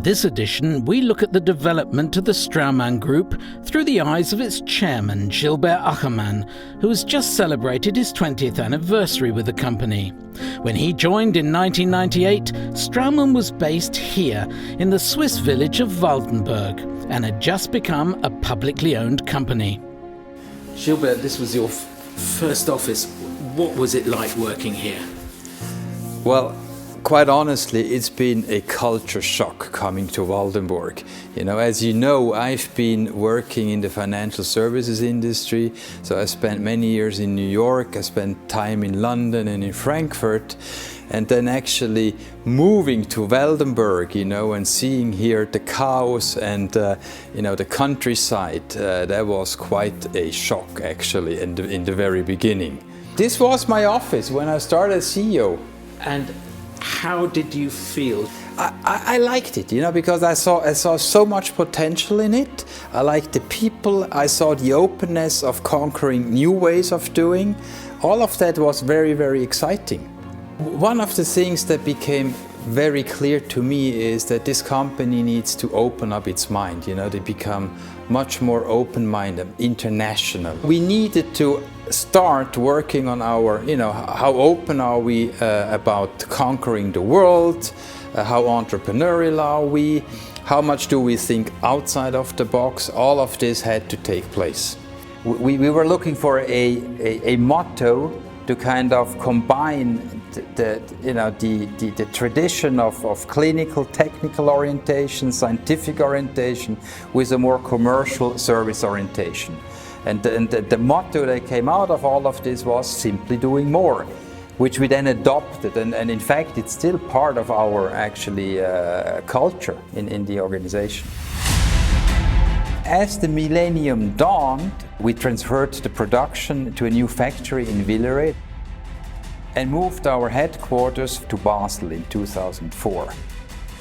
this edition, we look at the development of the Straumann Group through the eyes of its chairman, Gilbert Achermann, who has just celebrated his 20th anniversary with the company. When he joined in 1998, Straumann was based here in the Swiss village of Waldenburg and had just become a publicly owned company. Gilbert, this was your first office. What was it like working here? Well, quite honestly, it's been a culture shock coming to Waldenburg. As you know, I've been working in the financial services industry, so I spent many years in New York, I spent time in London and in Frankfurt, and then actually moving to Waldenburg, and seeing here the cows and the countryside, that was quite a shock actually in the very beginning. This was my office when I started as CEO. And how did you feel? I liked it, because I saw so much potential in it. I liked the people. I saw the openness of conquering new ways of doing. All of that was very, very exciting. One of the things that became very clear to me is that this company needs to open up its mind. They become much more open-minded, international. We needed to start working on our, how open are we about conquering the world, how entrepreneurial are we, how much do we think outside of the box. All of this had to take place. We were looking for a motto to kind of combine the tradition of clinical, technical orientation, scientific orientation with a more commercial service orientation. And the motto that came out of all of this was simply doing more, which we then adopted. And in fact, it's still part of our actually culture in the organization. As the millennium dawned, we transferred the production to a new factory in Villeret and moved our headquarters to Basel in 2004.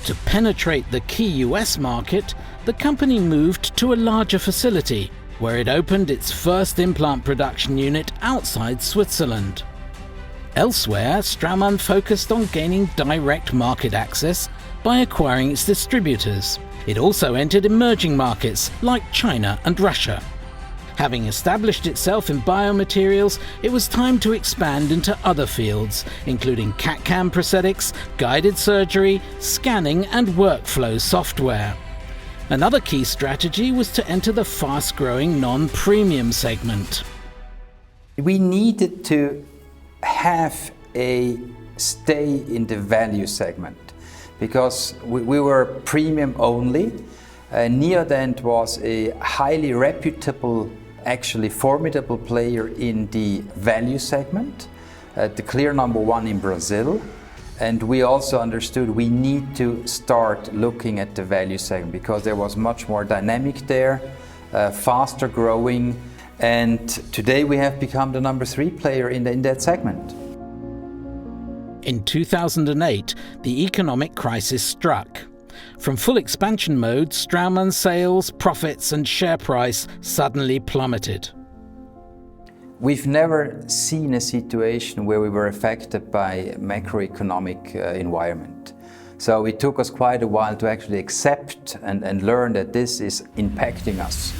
To penetrate the key US market, the company moved to a larger facility, where it opened its first implant production unit outside Switzerland. Elsewhere, Straumann focused on gaining direct market access by acquiring its distributors. It also entered emerging markets like China and Russia. Having established itself in biomaterials, it was time to expand into other fields, including CAD/CAM prosthetics, guided surgery, scanning and workflow software. Another key strategy was to enter the fast-growing non-premium segment. We needed to have a stay in the value segment because we were premium only. Neodent was a highly reputable, actually formidable player in the value segment, the clear number one in Brazil. And we also understood we need to start looking at the value segment because there was much more dynamic there, faster growing, and today we have become the number 3 player in that segment. In 2008, the economic crisis struck. From full expansion mode, Straumann's sales, profits and share price suddenly plummeted. We've never seen a situation where we were affected by macroeconomic environment. So it took us quite a while to actually accept and learn that this is impacting us.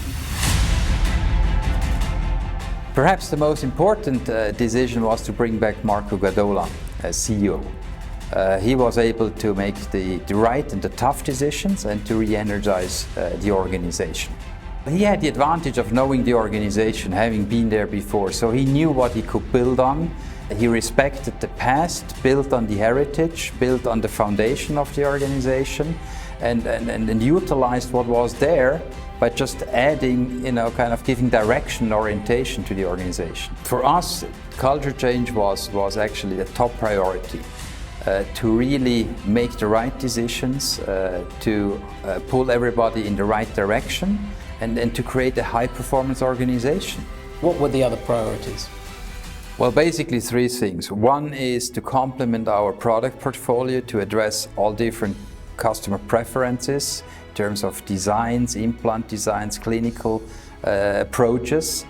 Perhaps the most important decision was to bring back Marco Gadola as CEO. He was able to make the right and the tough decisions and to re-energize the organization. He had the advantage of knowing the organization, having been there before, so he knew what he could build on. He respected the past, built on the heritage, built on the foundation of the organization, and utilized what was there by just adding, kind of giving direction, orientation to the organization. For us, culture change was actually the top priority. To really make the right decisions, to pull everybody in the right direction, and to create a high-performance organization. What were the other priorities? Well, basically 3 things. One is to complement our product portfolio to address all different customer preferences in terms of designs, implant designs, clinical approaches.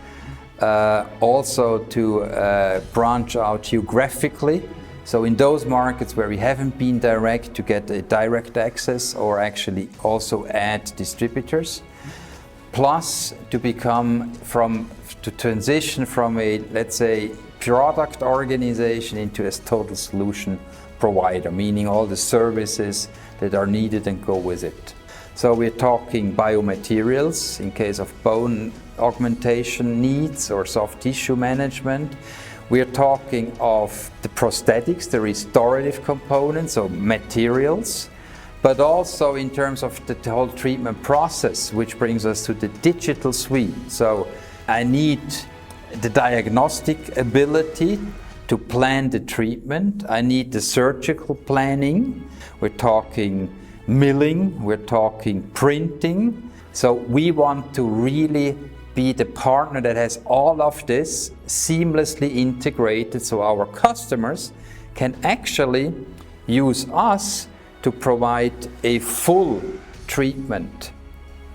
Also to branch out geographically So in those markets where we haven't been direct, to get a direct access or actually also add distributors. Plus to transition from a, let's say, product organization into a total solution provider, meaning all the services that are needed and go with it. So we're talking biomaterials in case of bone augmentation needs or soft tissue management. We're talking of the prosthetics, the restorative components, so materials, but also in terms of the whole treatment process, which brings us to the digital suite. So I need the diagnostic ability to plan the treatment. I need the surgical planning. We're talking milling, we're talking printing. So we want to really be the partner that has all of this seamlessly integrated, so our customers can actually use us to provide a full treatment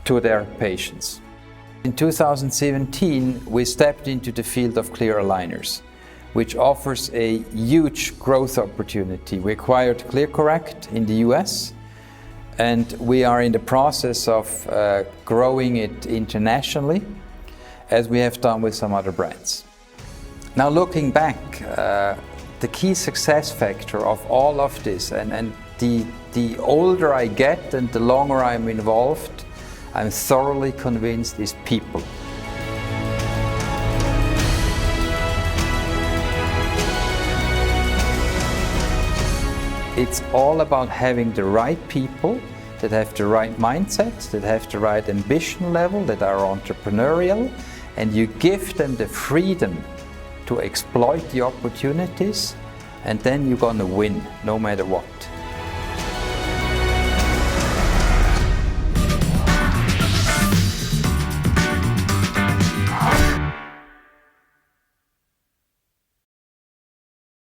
to their patients. In 2017, we stepped into the field of clear aligners, which offers a huge growth opportunity. We acquired ClearCorrect in the US, and we are in the process of growing it internationally, as we have done with some other brands. Now looking back, the key success factor of all of this, and the older I get and the longer I'm involved, I'm thoroughly convinced, is people. It's all about having the right people that have the right mindset, that have the right ambition level, that are entrepreneurial, and you give them the freedom to exploit the opportunities, and then you're gonna win no matter what.